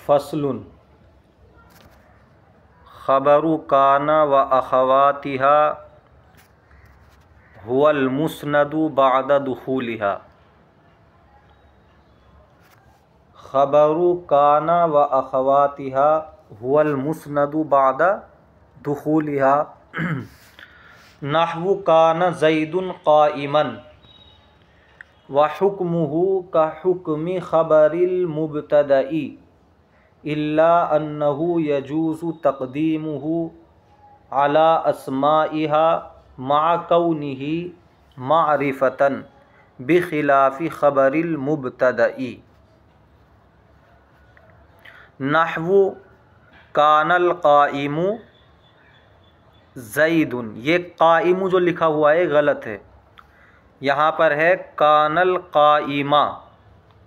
फस्लुन ख़बरु काना व अख़वातिहा हुवल मुस्नदु बअद दुख़ूलिहा। ख़बरु काना व अख़वातिहा हुवल मुस्नदु बअद दुख़ूलिहा। नहवु काना ज़ैदुन क़ाइमन व हुक्मुहु का हुक्मि ख़बरिल मुब्तदई इल्ला अन्नहु यजूज़ु तक़दीमुहु अला अस्माइहा मअ कौनिही मारिफ़तन बिख़िलाफ़ि ख़बरिल मुब्तदई। नहवु कानल क़ाइमु ज़ैदुन, ये क़ाइमु जो लिखा हुआ है गलत है, यहाँ पर है कानल क़ाइमा,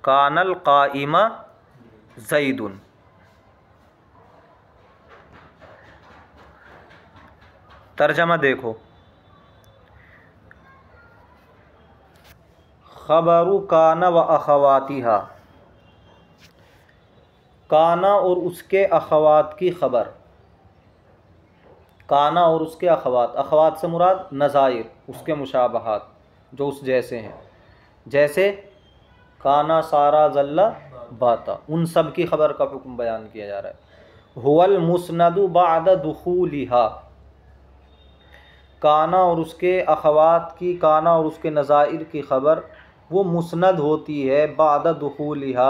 कानल क़ाइमा ज़ैदुन। तर्जमा देखो, ख़बरु काना व अख़वातिहा, काना और उसके अख़वात की ख़बर। काना और उसके अख़वात, अख़वात से मुराद नज़ाइर, उसके मुशाबहात जो उस जैसे हैं, जैसे काना सारा ज़ल्ला बाता, उन सब की ख़बर का हुक्म बयान किया जा रहा है। हुवल मुस्नदु बअद दुख़ूलिहा, काना और उसके अख़वात की, काना और उसके नज़ाइर की ख़बर वो मुस्नद होती है बअद दुख़ूलिहा,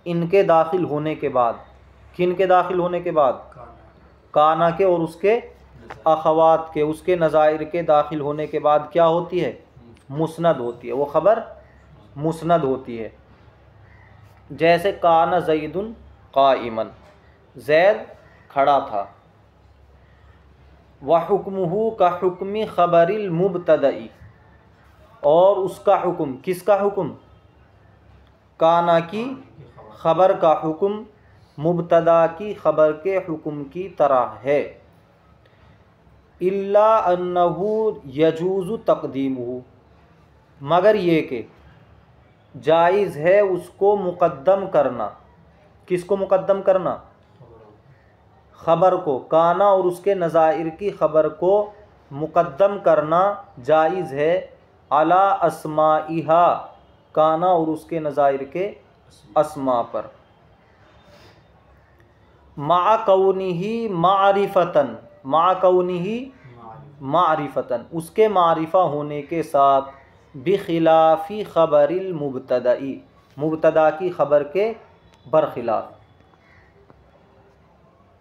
इनके दाखिल होने के बाद। किन के दाखिल होने के बाद? काना के और उसके अख़वात के, उसके नज़ाइर के दाखिल होने के बाद क्या होती है? मुस्नद होती है, वो ख़बर मुस्नद होती है। जैसे काना ज़ैदुन क़ाइमन, ज़ैद खड़ा था। व हुक्मुहु का हुक्मि ख़बरिल मुब्तदई, और उसका हुक्म, किसका हुक्म? काना की ख़बर का हुक्म मुब्तदा की ख़बर के हुक्म की तरह है। इल्ला अन्नहु यजूज़ु तक़दीमुहु, मगर ये कि जायज़ है उसको मुक़द्दम करना। किसको मुक़द्दम करना? ख़बर को, काना और उसके नज़ाइर की ख़बर को मुक़द्दम करना जायज़ है अला अस्माइहा, काना और उसके नज़ाइर के अस्मा पर। मा कौनिही मारिफ़तन, मा कौनिही मारिफ़तन, उसके मारिफ़ा होने के साथ, बिख़िलाफ़ी ख़बरिल मुब्तदई, मुब्तदा की ख़बर के बरखिलाफ़।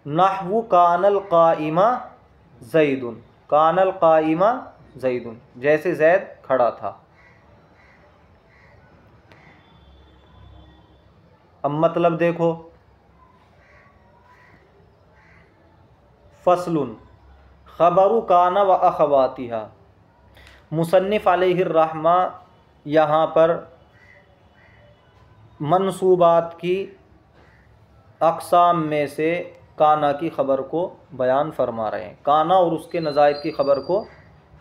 नहवु कानल क़ाइमा ज़ैदुन, कानल क़ाइमा ज़ैदुन, जैसे ज़ैद खड़ा था। अब मतलब देखो, फ़स्लुन ख़बरु काना व अख़वातिहा। मुसन्निफ़ अलैहिर रहमा यहाँ पर मनसूबात की अक़साम में से काना की ख़बर को बयान फरमा रहे हैं, काना और उसके नज़ाइर की ख़बर को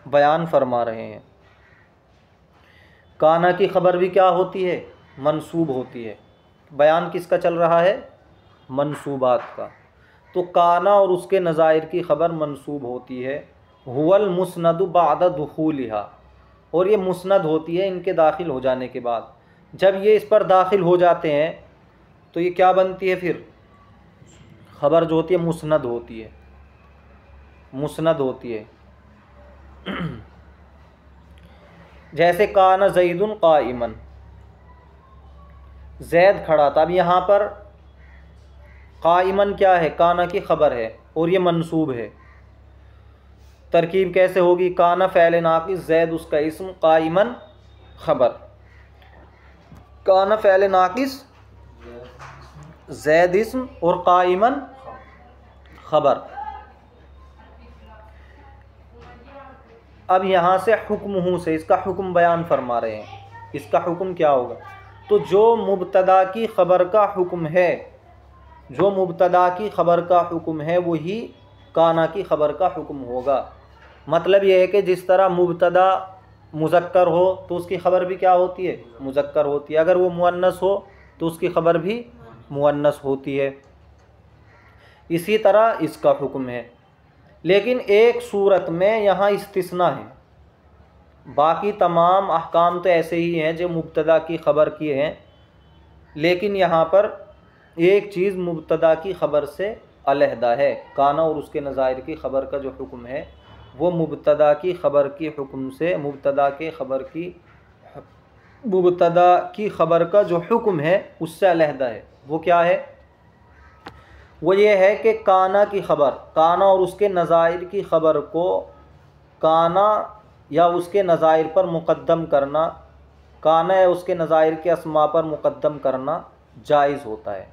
बयान फरमा रहे हैं। काना की ख़बर भी क्या होती है? मनसूब होती है। बयान किसका चल रहा है? मनसूबात का। तो काना और उसके नज़ाइर की ख़बर मनसूब होती है। हुवल मुस्नदु बअद दुख़ूलिहा, और ये मुस्नद होती है इनके दाखिल हो जाने के बाद। जब ये इस पर दाखिल हो जाते हैं तो ये क्या बनती है? फिर ख़बर जो होती है मुस्नद होती है, मुस्नद होती है। जैसे काना ज़ैदुन क़ाइमन, ज़ैद खड़ा था। अब यहाँ पर क़ाइमन क्या है? काना की ख़बर है और ये मनसूब है। तरकीब कैसे होगी? काना फ़ैल नाक़िस, ज़ैद उसका इस्म, क़ाइमन ख़बर। काना फ़ैल नाक़िस, ज़ैद इस्म और क़ाइमन ख़बर। अब यहाँ से हुक्मुहु से इसका हुक्म बयान फरमा रहे हैं। इसका हुक्म क्या होगा? तो जो मुब्तदा की ख़बर का हुक्म है, जो मुब्तदा की ख़बर का हुक्म है वही काना की ख़बर का हुक्म होगा। मतलब यह है कि जिस तरह मुब्तदा मुज़क्कर हो तो उसकी ख़बर भी क्या होती है? मुज़क्कर होती है। अगर वो मुअन्नस हो तो उसकी ख़बर भी मुअन्नस होती है। इसी तरह इसका हुक्म है। लेकिन एक सूरत में यहाँ इस्तिस्ना है, बाकी तमाम अहकाम तो ऐसे ही हैं जो मुब्तदा की ख़बर की हैं, लेकिन यहाँ पर एक चीज़ मुब्तदा की ख़बर से अलहदा है। काना और उसके नज़ाइर की ख़बर का जो हुक्म है वो मुब्तदा की ख़बर की हुक्म से, मुब्तदा की ख़बर का जो हुक्म है उससे अलहदा है। वो क्या है? वो ये है कि काना की ख़बर, काना और उसके नज़ाइर की ख़बर को काना या उसके नज़ाइर पर मुक़द्दम करना, काना या उसके नज़ाइर के अस्मा पर मुक़द्दम करना जायज़ होता है।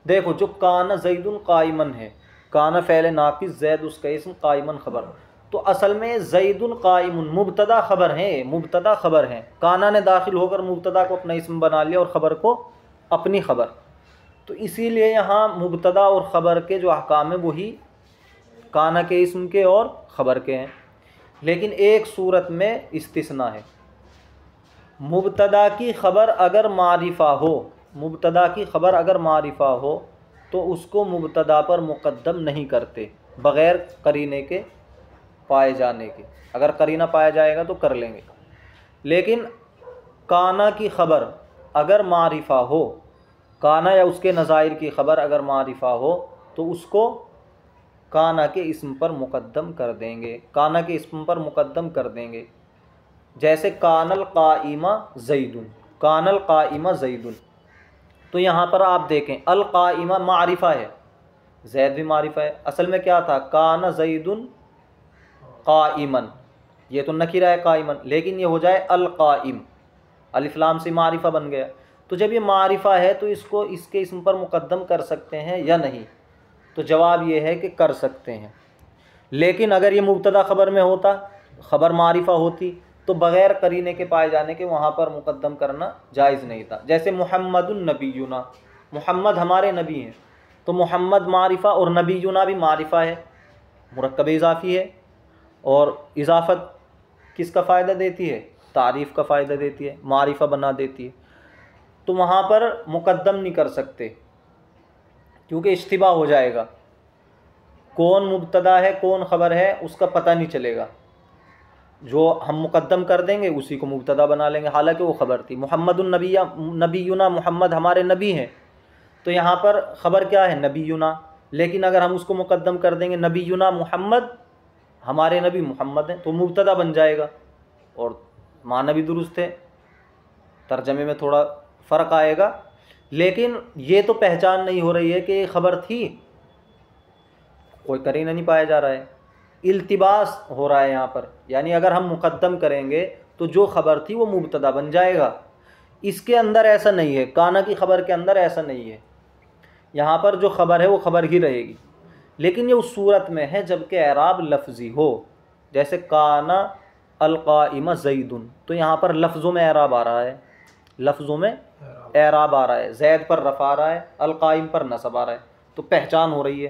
देखो, जो काना ज़ैदुन क़ाइमन है, काना फ़ेल नाक़िस, ज़ैद उसका इस्म, क़ाइमन ख़बर, तो असल में ज़ैदुन क़ाइमुन मुब्तदा ख़बर है, मुब्तदा ख़बर है। काना ने दाखिल होकर मुब्तदा को अपना इस्म बना लिया और ख़बर को अपनी ख़बर, तो इसीलिए यहाँ मुब्तदा और ख़बर के जो अहकाम है वही काना के इस्म के और ख़बर के हैं। लेकिन एक सूरत में इस्तिस्ना है, मुब्तदा की ख़बर अगर मारिफ़ा हो, मुब्तदा की ख़बर अगर मारिफ़ा हो तो उसको मुब्तदा पर मुक़द्दम नहीं करते बग़ैर करीने के पाए जाने के। अगर करीना पाया जाएगा तो कर लेंगे। लेकिन काना की ख़बर अगर मारिफ़ा हो, काना या उसके नज़ाइर की ख़बर अगर मारिफ़ा हो तो उसको काना के इस्म पर मुक़द्दम कर देंगे, काना के इस्म पर मुक़द्दम कर देंगे। जैसे कानल क़ाइमा ज़ैदुन, कानल क़ाइमा ज़ैदुन, तो यहाँ पर आप देखें अल क़ाइमा मारिफ़ा है, ज़ैद भी मारिफ़ा है। असल में क्या था? काना ज़ैदुन क़ाइमन, ये तो नकीरा है क़ाइमन, लेकिन ये हो जाए अल क़ाइम, अलिफ़ लाम से मारिफ़ा बन गया। तो जब ये मारिफ़ा है तो इसको इसके इस्म पर मुक़द्दम कर सकते हैं या नहीं? तो जवाब ये है कि कर सकते हैं। लेकिन अगर ये मुब्तदा ख़बर में होता, ख़बर मारिफ़ा होती, तो बग़ैर करीने के पाए जाने के वहाँ पर मुक़द्दम करना जायज़ नहीं था। जैसे मुहम्मदुन नबीयुना, मुहम्मद हमारे नबी हैं, तो मुहम्मद मारिफ़ा और नबीयुना भी मारिफ़ा है, मुरक्कब इज़ाफ़ी है, और इज़ाफ़त किसका फ़ायदा देती है? तारीफ़ का फ़ायदा देती है, मारिफ़ा बना देती है। तो वहाँ पर मुक़द्दम नहीं कर सकते क्योंकि इश्तिबा हो जाएगा, कौन मुब्तदा है कौन ख़बर है उसका पता नहीं चलेगा। जो हम मुक़द्दम कर देंगे उसी को मुब्तदा बना लेंगे, हालांकि वो ख़बर थी। मुहम्मदुन नबीयुना, मुहम्मद हमारे नबी हैं, तो यहाँ पर ख़बर क्या है? नबीयुना। लेकिन अगर हम उसको मुक़द्दम कर देंगे नबीयुना मुहम्मद, हमारे नबी मुहम्मद हैं, तो मुब्तदा बन जाएगा और माना भी दुरुस्त है, तर्जमे में थोड़ा फ़र्क आएगा। लेकिन ये तो पहचान नहीं हो रही है कि ये ख़बर थी, कोई करीना नहीं पाया जा रहा है, इल्तिबास हो रहा है यहाँ पर। यानी अगर हम मुक़द्दम करेंगे तो जो ख़बर थी वो मुब्तदा बन जाएगा। इसके अंदर ऐसा नहीं है, काना की ख़बर के अंदर ऐसा नहीं है। यहाँ पर जो ख़बर है वो ख़बर ही रहेगी। लेकिन ये उस सूरत में है जबकि एराब लफ्ज़ी हो, जैसे काना अल क़ाइमा ज़ैदुन, तो यहाँ पर लफ्ज़ों में एराब आ रहा है, लफ्ज़ों में एराब आ रहा है, ज़ैद पर रफ़ा आ रहा है, अल क़ाइम पर नसब आ रहा है, तो पहचान हो रही है,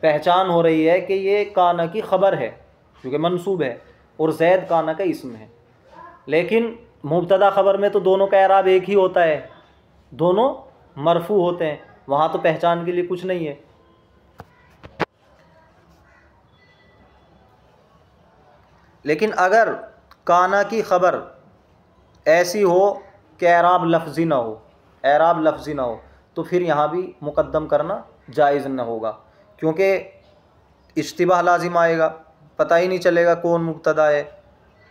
पहचान हो रही है कि ये काना की ख़बर है क्योंकि मंसूब है और ज़ैद काना का इस्म है। लेकिन मुब्तदा ख़बर में तो दोनों का एराब एक ही होता है, दोनों मरफू होते हैं, वहाँ तो पहचान के लिए कुछ नहीं है। लेकिन अगर काना की ख़बर ऐसी हो कि एराब लफ्ज़ी ना हो, एराब लफ्ज़ी ना हो, तो फिर यहाँ भी मुक़द्दम करना जायज़ न होगा, क्योंकि इश्तिबाह लाजिम आएगा, पता ही नहीं चलेगा कौन मुब्तदा है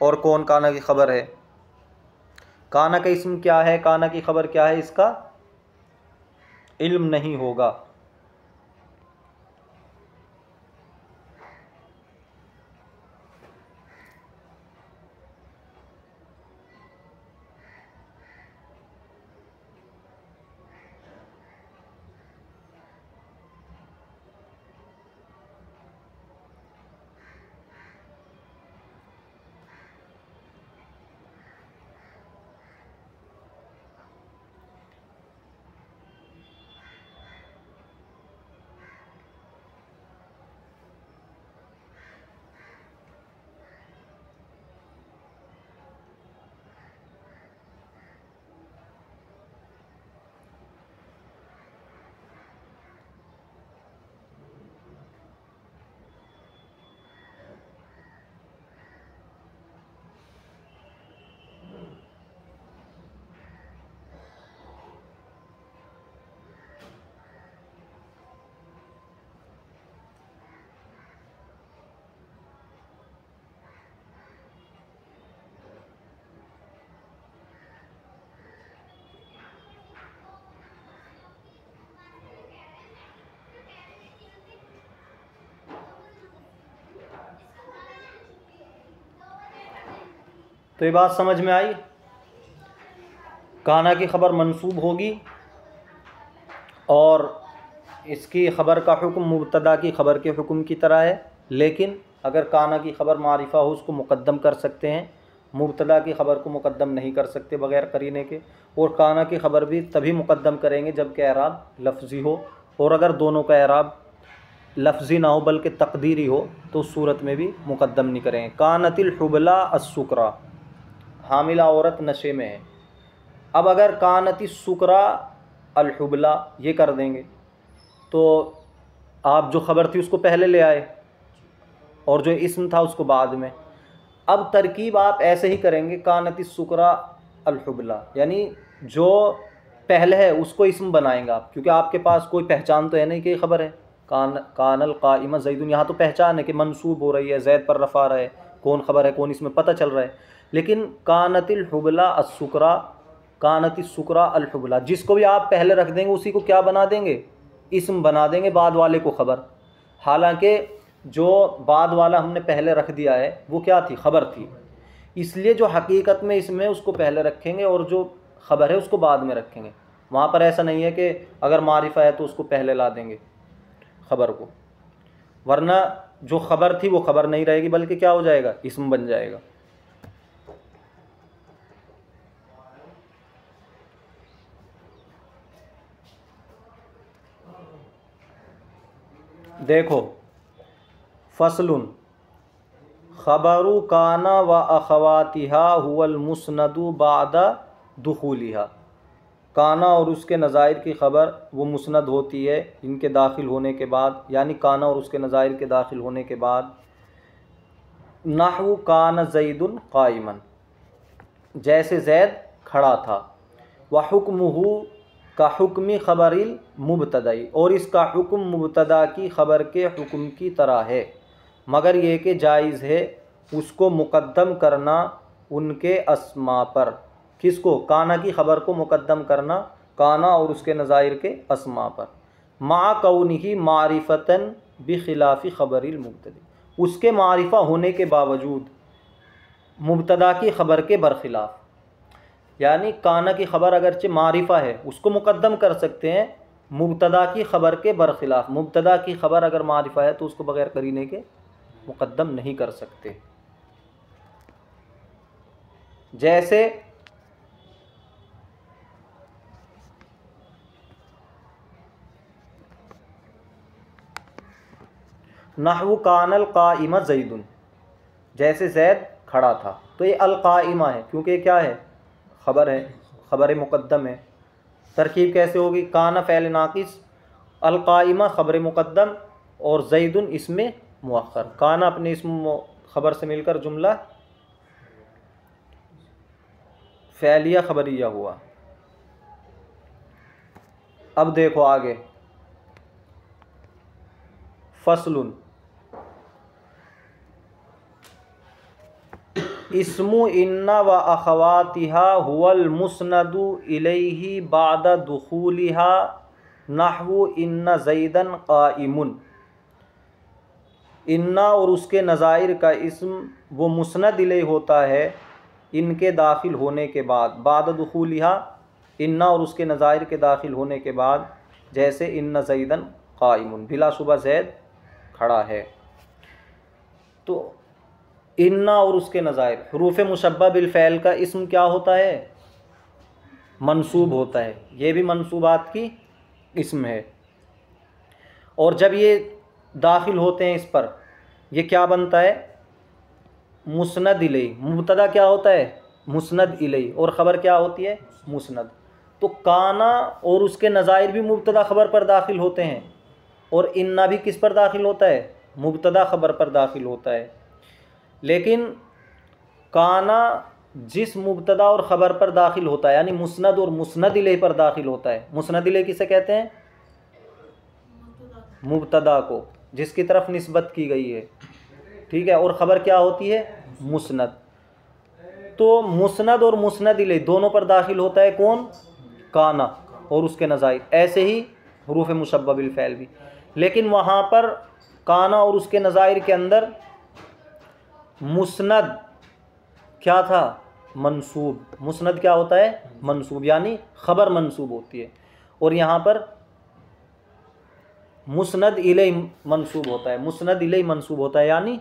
और कौन काना की ख़बर है। काना का इस्म क्या है, काना की ख़बर क्या है, इसका इल्म नहीं होगा। तो ये बात समझ में आई। काना की ख़बर मंसूब होगी और इसकी ख़बर का हुक्म मुब्तदा की ख़बर के हुक्म की तरह है, लेकिन अगर काना की ख़बर मारिफा हो उसको मुक़द्दम कर सकते हैं, मुब्तदा की ख़बर को मुक़द्दम नहीं कर सकते बग़ैर करीने के। और काना की ख़बर भी तभी मुक़द्दम करेंगे जब कि एराब लफ्ज़ी हो, और अगर दोनों का एराब लफ्ज़ी ना हो बल्कि तक़दीरी हो तो उस सूरत में भी मुक़द्दम नहीं करेंगे। कानतिल हुबला अस्सुकरा, हामिला औरत नशे में है। अब अगर कानति सुकरा अल हुबला ये कर देंगे तो आप जो ख़बर थी उसको पहले ले आए और जो इस्म था उसको बाद में। अब तरकीब आप ऐसे ही करेंगे, कानति सुकरा अल हुबला, यानी जो पहले है उसको इस्म बनाएंगे आप, क्योंकि आपके पास कोई पहचान तो है नहीं कि ख़बर है। कानल काइमा ज़ैदुन, यहाँ तो पहचान है कि मंसूब हो रही है, ज़ैद पर रफ़ा रहा है, कौन ख़बर है कौन इसमें पता चल रहा है। लेकिन कानतिल हुबला अस्सुकरा, कानति सुकरा अल हुबला, जिसको भी आप पहले रख देंगे उसी को क्या बना देंगे, इस्म बना देंगे, बाद वाले को ख़बर। हालांकि जो बाद वाला हमने पहले रख दिया है वो क्या थी, ख़बर थी, इसलिए जो हकीकत में इसमें उसको पहले रखेंगे और जो ख़बर है उसको बाद में रखेंगे। वहाँ पर ऐसा नहीं है कि अगर मारिफा है तो उसको पहले ला देंगे ख़बर को, वरना जो ख़बर थी वो ख़बर नहीं रहेगी बल्कि क्या हो जाएगा, इस्म बन जाएगा। देखो, फसलुन ख़बरु काना व अख़वातिहा हुवल मुस्नदु बादा दुखूलिहा, काना और उसके नज़ाइर की ख़बर वो मुस्नद होती है इनके दाखिल होने के बाद, यानी काना और उसके नज़ाइर के दाखिल होने के बाद। नहवु कान ज़ैदुन क़ाइमन, जैसे ज़ैद खड़ा था। व हुक्मुहु का हुक्मी ख़बरिल मुब्तदाई, और इसका हुक्म मुब्तदा की ख़बर के हुक्म की तरह है, मगर ये कि जायज़ है उसको मुक़द्दम करना उनके अस्मा पर। किसको, काना की ख़बर को मुक़द्दम करना काना और उसके नज़ाइर के अस्मा पर। मा कौनिही मारिफतन बिखिलाफ़ि ख़बरिल मुब्तदी, उसके मारिफा होने के बावजूद मुब्तदा की ख़बर के बरखिलाफ़, यानी काना की ख़बर अगरचे मारिफा है उसको मुक़द्दम कर सकते हैं मुब्तदा की ख़बर के बरखिलाफ़। मुब्तदा की ख़बर अगर मारिफा है तो उसको बग़ैर करीने के मुक़द्दम नहीं कर सकते। जैसे नहवु कानल काइमा ज़ैदुन, जैसे ज़ैद खड़ा था, तो ये अल काइमा है क्योंकि क्या है, ख़बर है, ख़बर मुक़द्दम है। तरकीब कैसे होगी, काना फ़ैल नाक़िस, अल काइमा ख़बर मुक़द्दम और ज़ैदुन इसमें मुअख्खर। काना अपने इसम ख़बर से मिलकर जुमला फ़ैलिया ख़बरिया हुआ। अब देखो आगे, फसलुन इस्मु इन्ना व अख़वातिहा हुवल मुस्नदु इलैहि बादा दुखूलिहा नहवु इन्ना ज़ैदन क़ाइमुन, इन्ना और उसके नज़ाइर का इस्म वो मुस्नद इलैहि होता है इनके दाखिल होने के बाद, बादा दुखूलिहा, इन्ना और उसके नज़ाइर के दाखिल होने के बाद, जैसे इन्ना ज़ैदन क़ाइमुन, बिलाशुबा ज़ैद खड़ा है। तो इन्ना और उसके नज़ाइर, हुरूफ़ मुशब्बह बिल फ़ैल का इस्म क्या होता है, मंसूब होता है, ये भी मंसूबात की इस्म है। और जब ये दाखिल होते हैं इस पर, ये क्या बनता है, मुस्नद इलैहि। मुब्तदा क्या होता है, मुस्नद इलैहि, और ख़बर क्या होती है, मुस्नद। तो काना और उसके नज़ाइर भी मुब्तदा ख़बर पर दाखिल होते हैं, और इन्ना भी किस पर दाखिल होता है, मुब्तदा ख़बर पर दाखिल होता है। लेकिन काना जिस मुब्तदा और ख़बर पर दाखिल होता है, यानी मुस्नद और मुस्नद इलैहि पर दाखिल होता है। मुस्नद इलैहि किसे कहते हैं, मुब्तदा को जिसकी तरफ निस्बत की गई है, ठीक है, और ख़बर क्या होती है, मुस्नद। तो मुस्नद और मुस्नद इलैहि दोनों पर दाखिल होता है कौन, काना और उसके नज़ाइर। ऐसे ही हुरूफ़ मुशब्बह बिल फ़ैल भी, लेकिन वहाँ पर काना और उसके नज़ाइर के अंदर मुस्नद क्या था, मंसूब, मुस्नद क्या होता है? मंसूब, यानी ख़बर मंसूब होती है। और यहाँ पर मुस्नद इलैहि मंसूब होता है, मुस्नद इलैहि मंसूब होता है यानी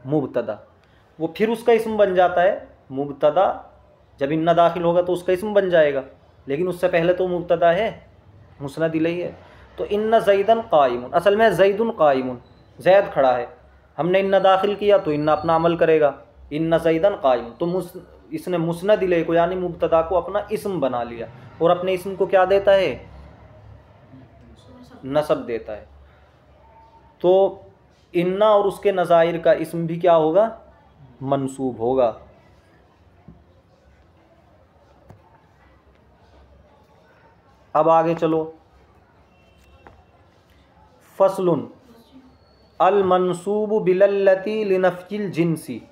मुब्तदा। वो फिर उसका इस्म बन जाता है। मुब्तदा जब इन्ना दाखिल होगा तो उसका इस्म बन जाएगा, लेकिन उससे पहले तो मुब्तदा है, मुस्नद इलैहि है। तो इन्ना ज़ैदन क़ाइमुन, असल में ज़ैदुन क़ाइमुन, ज़ैद खड़ा है, हमने इन्ना दाखिल किया तो इन्ना अपना अमल करेगा। इन्ना ज़ैदन क़ाइमुन, तो इसने मुस्नद इलैहि को यानी मुब्तदा को अपना इस्म बना लिया, और अपने इस्म को क्या देता है? नसब देता है। तो इन्ना और उसके नज़ाइर का इस्म भी क्या होगा? मंसूब होगा। अब आगे चलो, फस्लुन अल मंसूब बिलल्लती लिनफ़िल जिन्सी।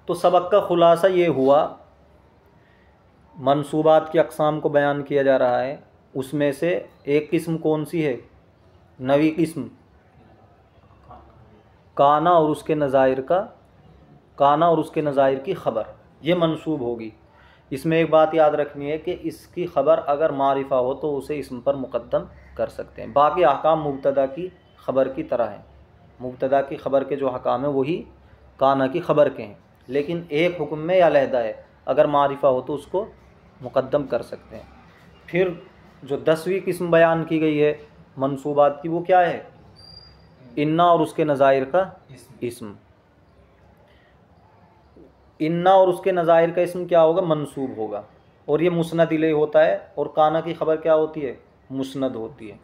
तो सबक का ख़ुलासा ये हुआ, मंसूबात की अक़साम को बयान किया जा रहा है। उसमें से एक किस्म कौन सी है? नवी किस्म, काना और उसके नज़ाइर का, काना और उसके नज़ाइर की ख़बर, ये मंसूब होगी। इसमें एक बात याद रखनी है कि इसकी ख़बर अगर मारिफा हो तो उसे इस्म पर मुक़द्दम कर सकते हैं। बाकी अहकाम मुब्तदा की ख़बर की तरह हैं, मुब्तदा की ख़बर के जो अहकाम हैं वही काना की ख़बर के हैं, लेकिन एक हुक्म में या अलहदा है, अगर मारिफा हो तो उसको मुक़द्दम कर सकते हैं। फिर जो 10वीं किस्म बयान की गई है मंसूबात की, वो क्या है? इन्ना और उसके नज़ाइर का इस्म। इन्ना और उसके नज़ाइर का इस्म क्या होगा? मंसूब होगा, और ये मुस्नद इलैहि होता है। और काना की ख़बर क्या होती है? मुस्नद होती है।